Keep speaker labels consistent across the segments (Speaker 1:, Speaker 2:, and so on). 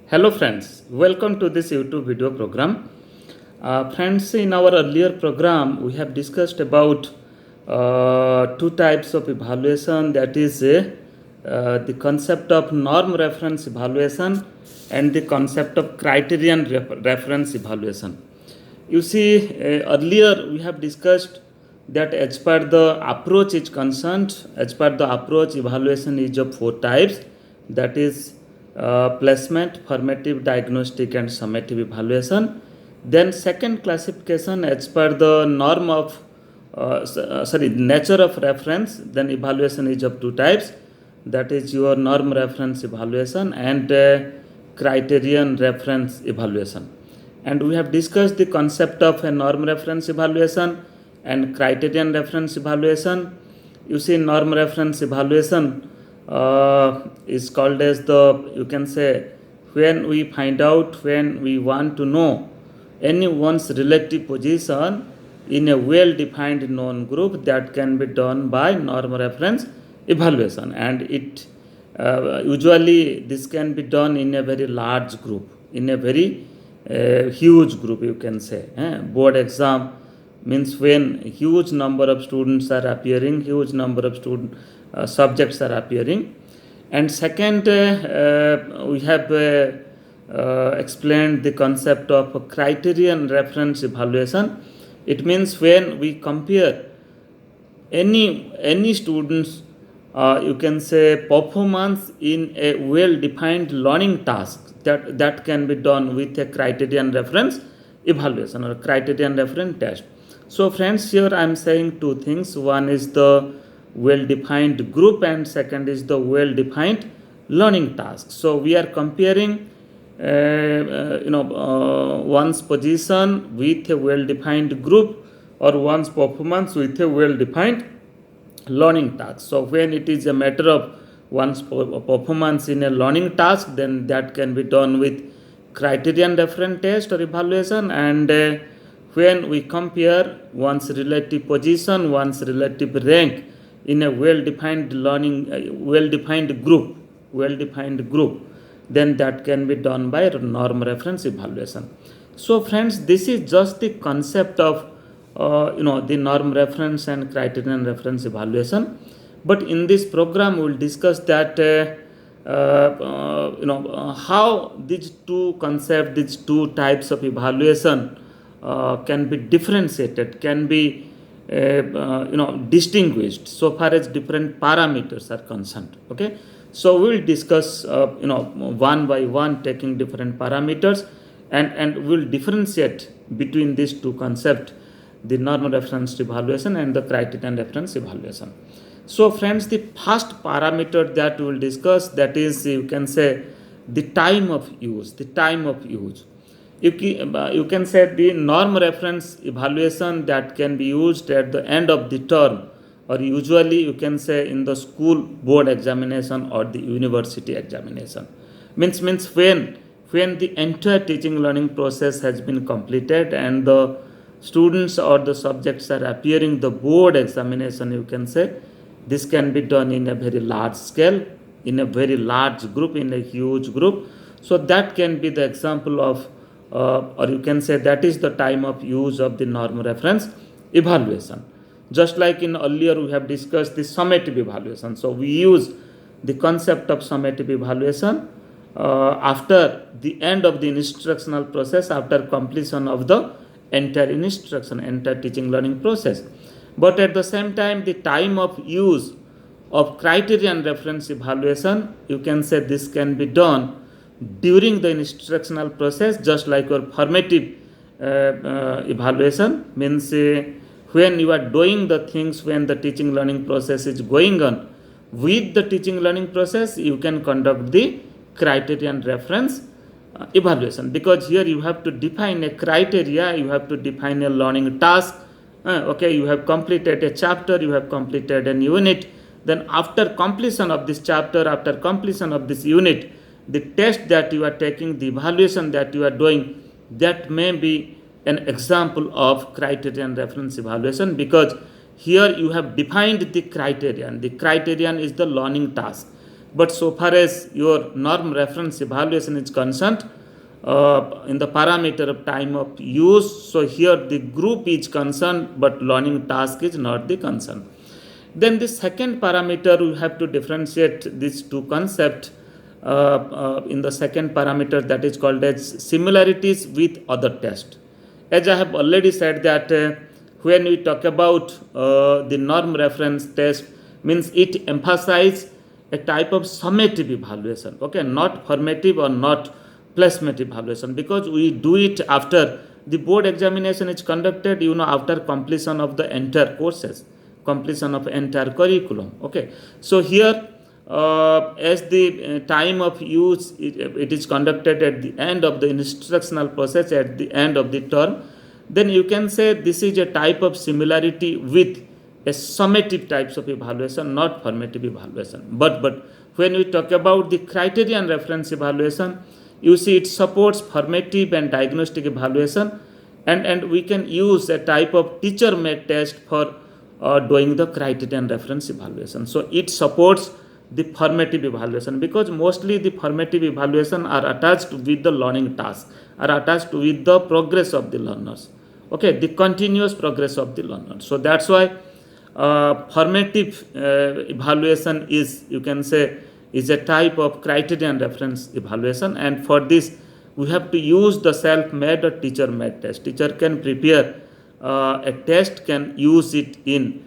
Speaker 1: Hello friends, welcome to this YouTube video program. Friends, in our earlier program we have discussed about two types of evaluation, that is the concept of norm reference evaluation and the concept of criterion reference evaluation. You see, earlier we have discussed that as per the approach is concerned, as per the approach, evaluation is of four types, that is placement, formative, diagnostic and summative evaluation. Then second classification, as per the norm of nature of reference, then evaluation is of two types, that is your norm reference evaluation and criterion reference evaluation. And we have discussed the concept of a norm reference evaluation and criterion reference evaluation. You see, norm reference evaluation is called as the, you can say, when we find out, when we want to know anyone's relative position in a well-defined known group, that can be done by norm reference evaluation. And it usually this can be done in a very large group, in a very huge group, you can say. Board exam means when a huge number of students are appearing, huge number of subjects are appearing. And second, we have explained the concept of criterion reference evaluation. It means when we compare any students, you can say, performance in a well-defined learning task, that can be done with a criterion reference evaluation or criterion reference test. So friends, here I am saying two things. One is the well-defined group and second is the well-defined learning task. So we are comparing one's position with a well-defined group or one's performance with a well-defined learning task. So when it is a matter of one's performance in a learning task, then that can be done with criterion reference test or evaluation. And when we compare one's relative position, one's relative rank in a well-defined group, then that can be done by norm reference evaluation. So friends, this is just the concept of the norm reference and criterion reference evaluation. But in this program, we will discuss that how these two concepts, these two types of evaluation can be differentiated, can be distinguished so far as different parameters are concerned. Okay, so we will discuss one by one, taking different parameters, and we will differentiate between these two concepts, the norm reference evaluation and the criterion reference evaluation. So friends, the first parameter that we will discuss, that is, you can say, the time of use. You can say the norm reference evaluation that can be used at the end of the term, or usually you can say in the school board examination or the university examination. Means when the entire teaching learning process has been completed and the students or the subjects are appearing the board examination, you can say, this can be done in a very large scale, in a very large group, in a huge group. So that can be the example of, or you can say that is the time of use of the norm reference evaluation. Just like in earlier we have discussed the summative evaluation. So we use the concept of summative evaluation after the end of the instructional process, after completion of the entire teaching learning process. But at the same time, the time of use of criterion reference evaluation, you can say this can be done during the instructional process, just like your formative evaluation. Means when you are doing the things, when the teaching learning process is going on, with the teaching learning process, you can conduct the criterion reference evaluation, because here you have to define a criteria, you have to define a learning task. Okay, you have completed a chapter, you have completed an unit. Then after completion of this chapter, after completion of this unit, the test that you are taking, the evaluation that you are doing, that may be an example of criterion reference evaluation, because here you have defined the criterion. The criterion is the learning task. But so far as your norm reference evaluation is concerned, in the parameter of time of use, so here the group is concerned, but learning task is not the concern. Then the second parameter, we have to differentiate these two concepts in the second parameter, that is called as similarities with other tests. As I have already said that when we talk about the norm reference test, means it emphasizes a type of summative evaluation, okay, not formative or not placement evaluation, because we do it after the board examination is conducted, after completion of the entire courses, completion of entire curriculum. Okay, so here as the time of use, it is conducted at the end of the instructional process, at the end of the term, then you can say this is a type of similarity with a summative types of evaluation, not formative evaluation. But when we talk about the criterion reference evaluation, you see it supports formative and diagnostic evaluation, and we can use a type of teacher made test for doing the criterion reference evaluation. So it supports the formative evaluation, because mostly the formative evaluation are attached with the learning task, are attached with the progress of the learners, okay, the continuous progress of the learner. So that's why formative evaluation is, you can say, is a type of criterion reference evaluation, and for this we have to use the self-made or teacher-made test. Teacher can prepare a test, can use it in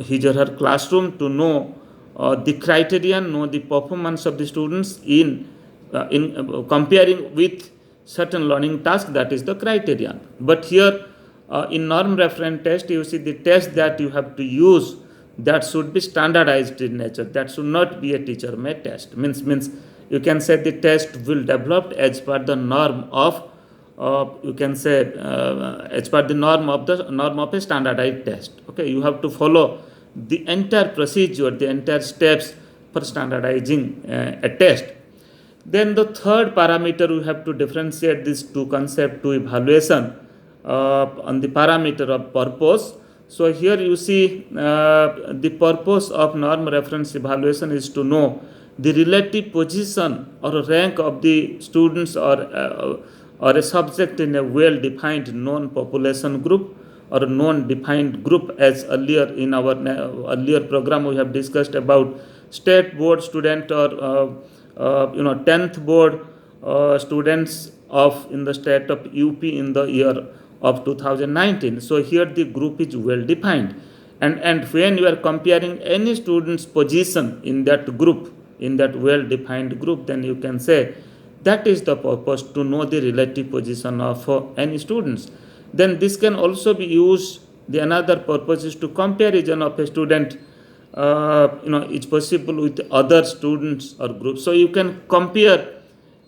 Speaker 1: his or her classroom to know the criterion, know the performance of the students in comparing with certain learning task, that is the criterion. But here in norm reference test, you see the test that you have to use, that should be standardized in nature, that should not be a teacher made test. Means you can say the test will develop as per the norm of you can say as per the norm of a standardized test. Okay, you have to follow the entire procedure, the entire steps for standardizing a test. Then the third parameter, we have to differentiate these two concepts to evaluation on the parameter of purpose. So here you see the purpose of norm reference evaluation is to know the relative position or rank of the students or a subject in a well-defined known population group or a known-defined group. As earlier in our earlier program we have discussed about state board student or 10th board students of in the state of UP in the year of 2019. So here the group is well defined, and when you are comparing any student's position in that group, in that well defined group, then you can say that is the purpose, to know the relative position of any students. Then this can also be used, the another purpose is to comparison of a student is possible with other students or groups. So you can compare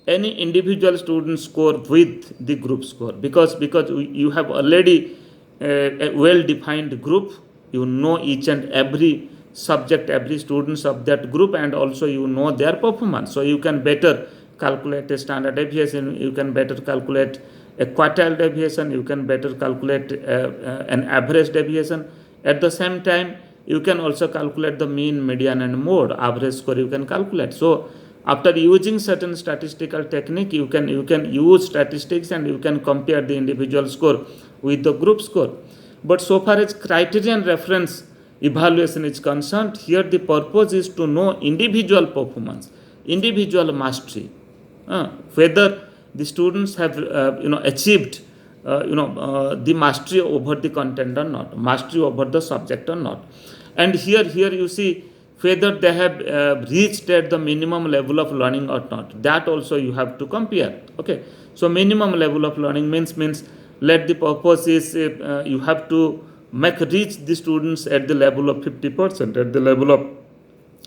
Speaker 1: any individual student score with the group score, because you have already a well defined group, you know each and every subject, every students of that group, and also you know their performance. So you can better calculate a standard deviation, you can better calculate a quartile deviation, you can better calculate an average deviation. At the same time, you can also calculate the mean, median and mode, average score you can calculate. So after using certain statistical technique, you can use statistics and you can compare the individual score with the group score. But so far as criterion reference evaluation is concerned, here the purpose is to know individual performance, individual mastery, whether the students have achieved the mastery over the content or not, mastery over the subject or not. And here you see whether they have reached at the minimum level of learning or not. That also you have to compare. Okay, so minimum level of learning means let the purpose is you have to reach the students at the level of 50%, at the level of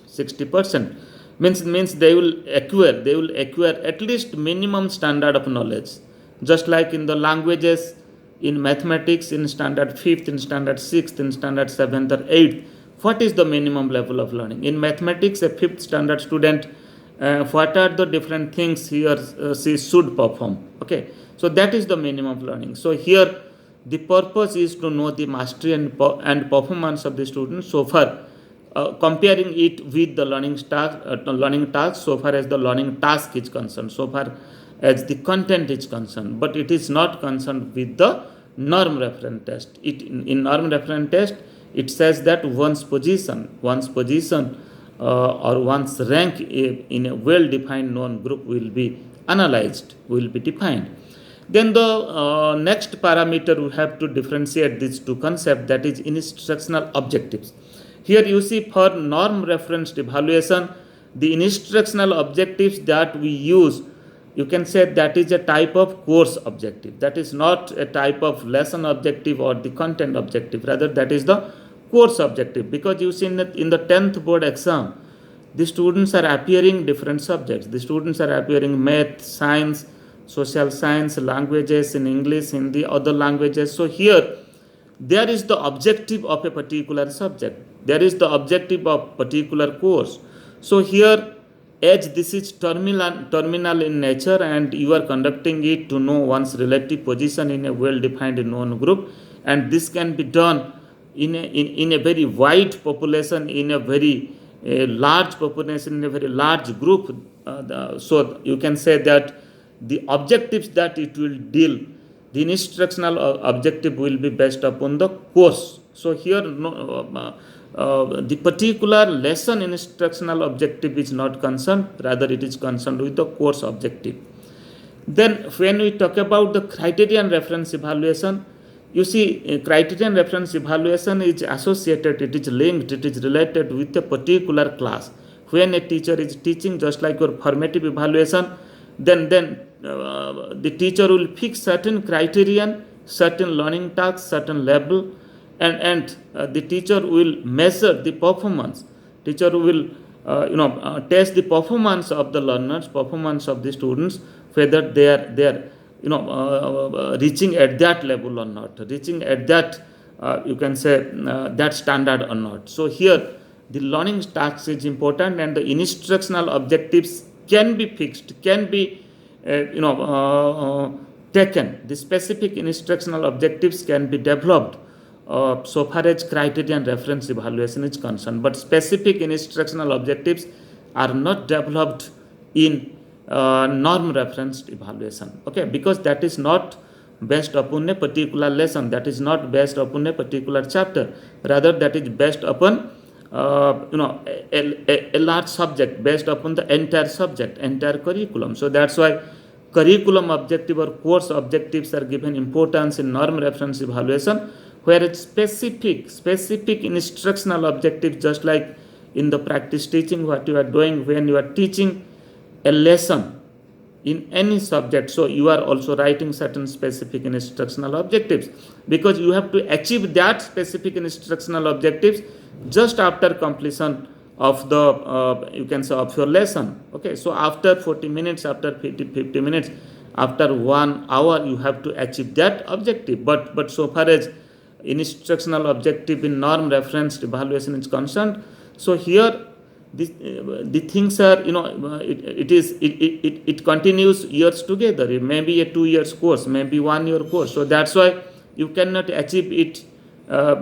Speaker 1: 60%. Means they will acquire at least minimum standard of knowledge. Just like in the languages, in mathematics, in standard 5th, in standard 6th, in standard 7th or 8th, what is the minimum level of learning? In mathematics, a 5th standard student, what are the different things he or she should perform? Okay, so that is the minimum of learning. So here the purpose is to know the mastery and performance of the student so far comparing it with the learning task so far as the learning task is concerned, so far as the content is concerned, but it is not concerned with the norm reference test. In norm reference test, it says that one's position or one's rank in a well-defined known group will be analyzed, will be defined. Then the next parameter we have to differentiate these two concepts, that is instructional objectives. Here you see for norm referenced evaluation, the instructional objectives that we use, you can say that is a type of course objective. That is not a type of lesson objective or the content objective. Rather, that is the course objective. Because you see in the 10th board exam, the students are appearing different subjects. The students are appearing math, science, social science, languages in English, Hindi, other languages. So here, there is the objective of a particular subject. There is the objective of particular course. So here, as this is terminal in nature and you are conducting it to know one's relative position in a well-defined known group, and this can be done in a very wide population, in a very large population, in a very large group. So you can say that the objectives that it will deal, the instructional objective will be based upon the course. So here the particular lesson instructional objective is not concerned, rather it is concerned with the course objective. Then when we talk about the criterion reference evaluation, you see criterion reference evaluation is associated, it is linked, it is related with a particular class. When a teacher is teaching, just like your formative evaluation, then the teacher will fix certain criterion, certain learning tasks, certain level, and the teacher will measure the performance. Teacher will test the performance of the learners, performance of the students, whether they are reaching at that level or not, reaching at that you can say that standard or not. So here the learning tasks is important, and the instructional objectives can be fixed, can be taken. The specific instructional objectives can be developed so far as criterion reference evaluation is concerned, but specific instructional objectives are not developed in norm referenced evaluation, okay, because that is not based upon a particular lesson, that is not based upon a particular chapter, rather that is based upon a large subject, based upon the entire subject, entire curriculum. So that's why curriculum objective or course objectives are given importance in norm reference evaluation, whereas specific instructional objectives, just like in the practice teaching, what you are doing when you are teaching a lesson in any subject, so you are also writing certain specific instructional objectives, because you have to achieve that specific instructional objectives just after completion of the you can say of your lesson. Okay, so after 40 minutes, after 50 minutes, after 1 hour, you have to achieve that objective. But so far as instructional objective in norm referenced evaluation is concerned, so here the things are it continues years together. It may be a 2 years course, maybe 1 year course. So that's why you cannot achieve it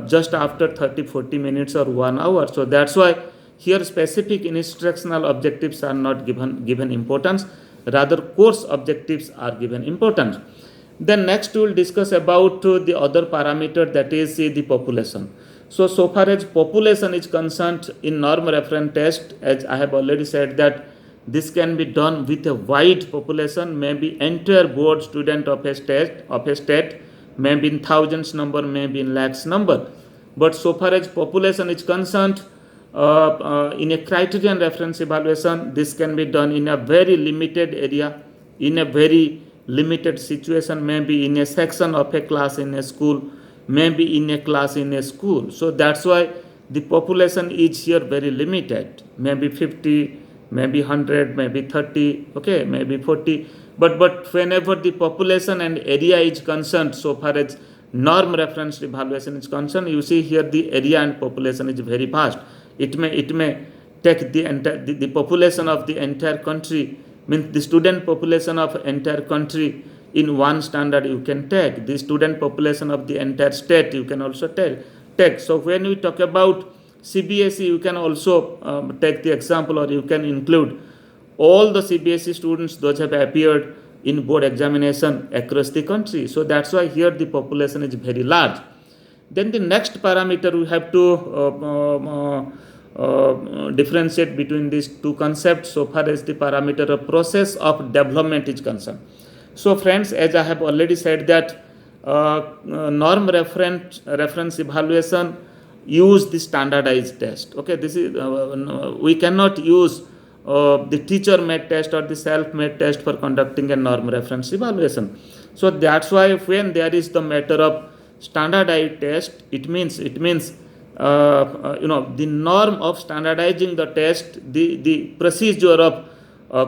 Speaker 1: just after 30-40 minutes or 1 hour. So that's why here specific instructional objectives are not given importance, rather course objectives are given importance. Then next we will discuss about the other parameter, that is the population. So far as population is concerned in norm reference test, as I have already said, that this can be done with a wide population, maybe entire board student of a state, maybe in thousands number, maybe in lakhs number. But so far as population is concerned, in a criterion reference evaluation, this can be done in a very limited area, in a very limited situation, maybe in a section of a class in a school, maybe in a class in a school. So that's why the population is here very limited, maybe 50, maybe 100, maybe 30, okay, maybe 40. But whenever the population and area is concerned, so far as norm reference evaluation is concerned, you see here the area and population is very vast. It may take the population of the entire country, means the student population of entire country in one standard you can take. The student population of the entire state you can also take. So when we talk about CBSE, you can also take the example, or you can include all the CBSE students those have appeared in board examination across the country. So that's why here the population is very large. Then the next parameter we have to differentiate between these two concepts so far as the parameter of process of development is concerned. So friends, as I have already said that norm reference evaluation use the standardized test. Okay, this is we cannot use the teacher made test or the self made test for conducting a norm reference evaluation. So that's why when there is the matter of standardized test, it means the norm of standardizing the test, the procedure of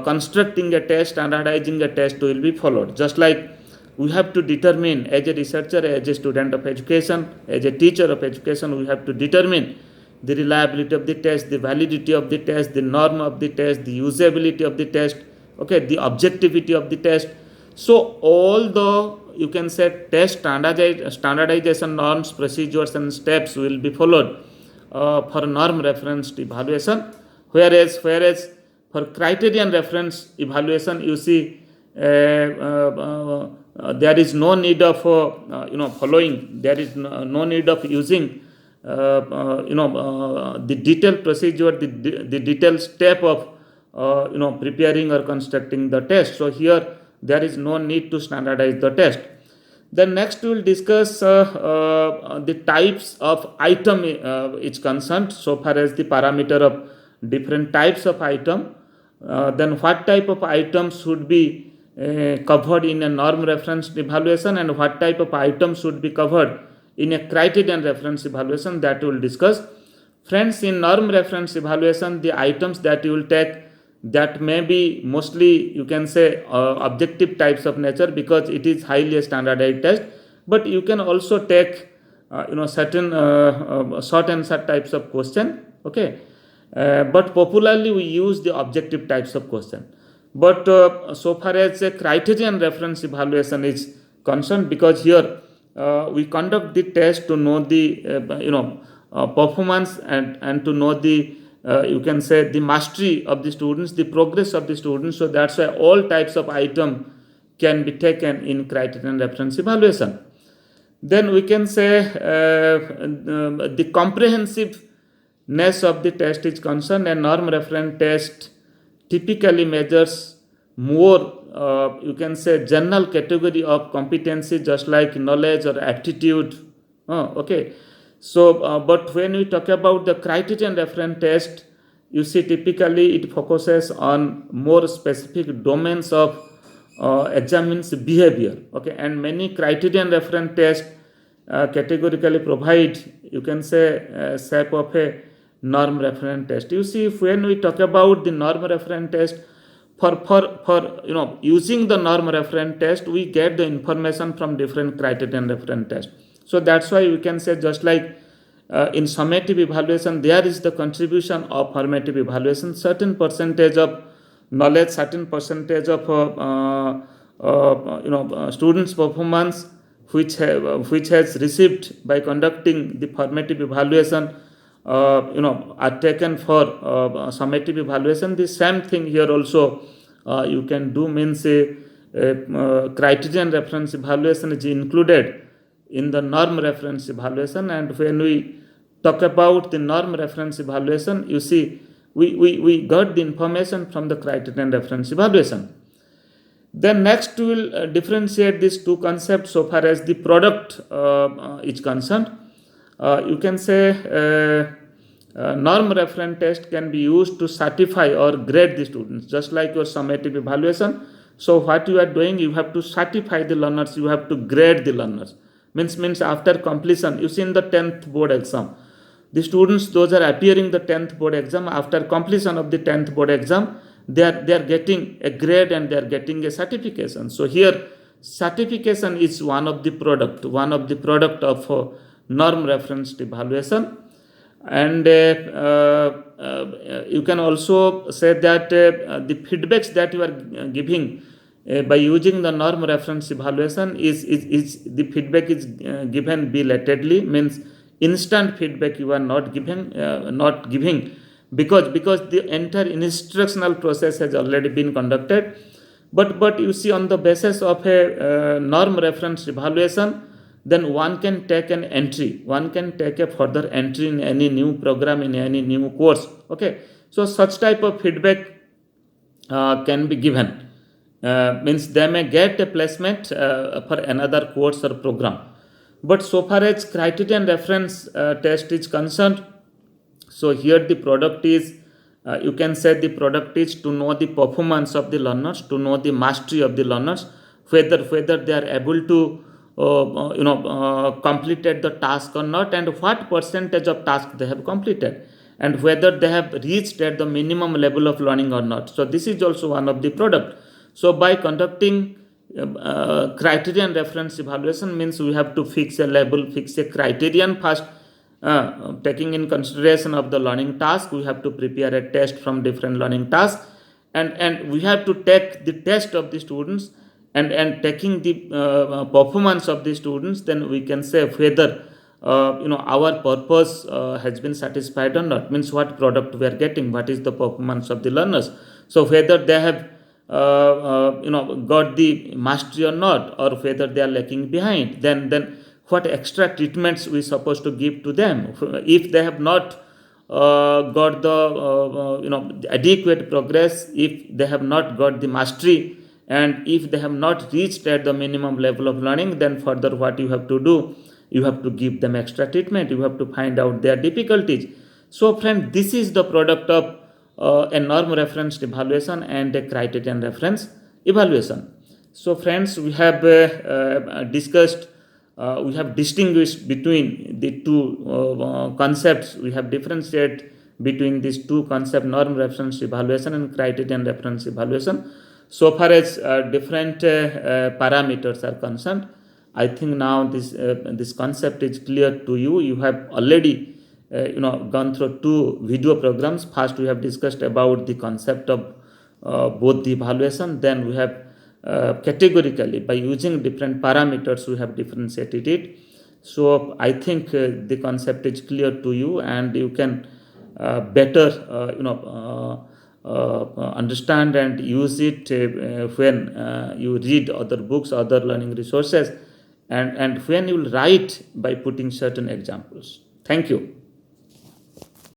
Speaker 1: constructing a test, standardizing a test will be followed. Just like we have to determine as a researcher, as a student of education, as a teacher of education, we have to determine the reliability of the test, the validity of the test, the norm of the test, the usability of the test, okay, the objectivity of the test. So all the, you can say, test standardization norms, procedures and steps will be followed for norm reference evaluation, whereas for criterion reference evaluation, you see there is no need of following, there is no need of using the detailed procedure, the detailed step of preparing or constructing the test. So here there is no need to standardize the test. Then next we will discuss the types of item is concerned so far as the parameter of different types of item. Then what type of items should be covered in a norm reference evaluation and what type of items should be covered in a criterion reference evaluation, that we will discuss. Friends, in norm reference evaluation, the items that you will take, that may be mostly, you can say, objective types of nature because it is highly standardized test, but you can also take certain short answer types of question, okay, but popularly we use the objective types of question. But so far as a criterion reference evaluation is concerned, because here we conduct the test to know the performance and to know the you can say the mastery of the students, the progress of the students. So that's why all types of item can be taken in criterion reference evaluation. Then we can say the comprehensiveness of the test is concerned. A norm reference test typically measures more you can say general category of competency, just like knowledge or aptitude. Okay. So but when we talk about the criterion reference test, you see typically it focuses on more specific domains of examines behavior. Okay, and many criterion reference tests categorically provide, you can say, shape of a norm reference test. You see, when we talk about the norm reference test, for using the norm reference test, we get the information from different criterion reference test. So that's why we can say, just like in summative evaluation, there is the contribution of formative evaluation, certain percentage of knowledge, certain percentage of students' performance which has received by conducting the formative evaluation are taken for summative evaluation. The same thing here also you can do, means criterion reference evaluation is included in the norm reference evaluation. And when we talk about the norm reference evaluation, you see we got the information from the criterion reference evaluation. Then next we will differentiate these two concepts so far as the product is concerned. You can say norm reference test can be used to certify or grade the students, just like your summative evaluation. So what you are doing, you have to certify the learners, you have to grade the learners. Means after completion, you see in the 10th board exam, the students, those are appearing the 10th board exam, after completion of the 10th board exam, they are getting a grade and they are getting a certification. So here certification is one of the product of norm reference evaluation. And you can also say that the feedbacks that you are giving by using the norm reference evaluation is the feedback is given belatedly, means instant feedback you are not giving, because the entire instructional process has already been conducted. But you see, on the basis of a norm reference evaluation, then one can take an entry, one can take a further entry in any new program, in any new course. Okay, so such type of feedback can be given. Means they may get a placement for another course or program. But so far as criterion reference test is concerned, so here the product is, you can say the product is to know the performance of the learners, to know the mastery of the learners, whether they are able to completed the task or not, and what percentage of task they have completed, and whether they have reached at the minimum level of learning or not. So this is also one of the product. So by conducting criterion reference evaluation, means we have to fix a level, fix a criterion first. Taking in consideration of the learning task, we have to prepare a test from different learning tasks, and we have to take the test of the students, and taking the performance of the students, then we can say whether our purpose has been satisfied or not. Means what product we are getting, what is the performance of the learners, so whether they have got the mastery or not, or whether they are lagging behind, then what extra treatments we supposed to give to them if they have not got the adequate progress, if they have not got the mastery, and if they have not reached at the minimum level of learning, then further what you have to do, you have to give them extra treatment, you have to find out their difficulties. So friend, this is the product of a norm reference evaluation and a criterion reference evaluation. So friends, we have discussed, we have distinguished between the two concepts, we have differentiated between these two concepts, norm reference evaluation and criterion reference evaluation. So far as different parameters are concerned, I think now this concept is clear to you. You have already gone through two video programs. First we have discussed about the concept of both the evaluation, then we have categorically, by using different parameters, we have differentiated it. So I think the concept is clear to you, and you can better understand and use it when you read other books, other learning resources, and when you will write by putting certain examples. Thank you.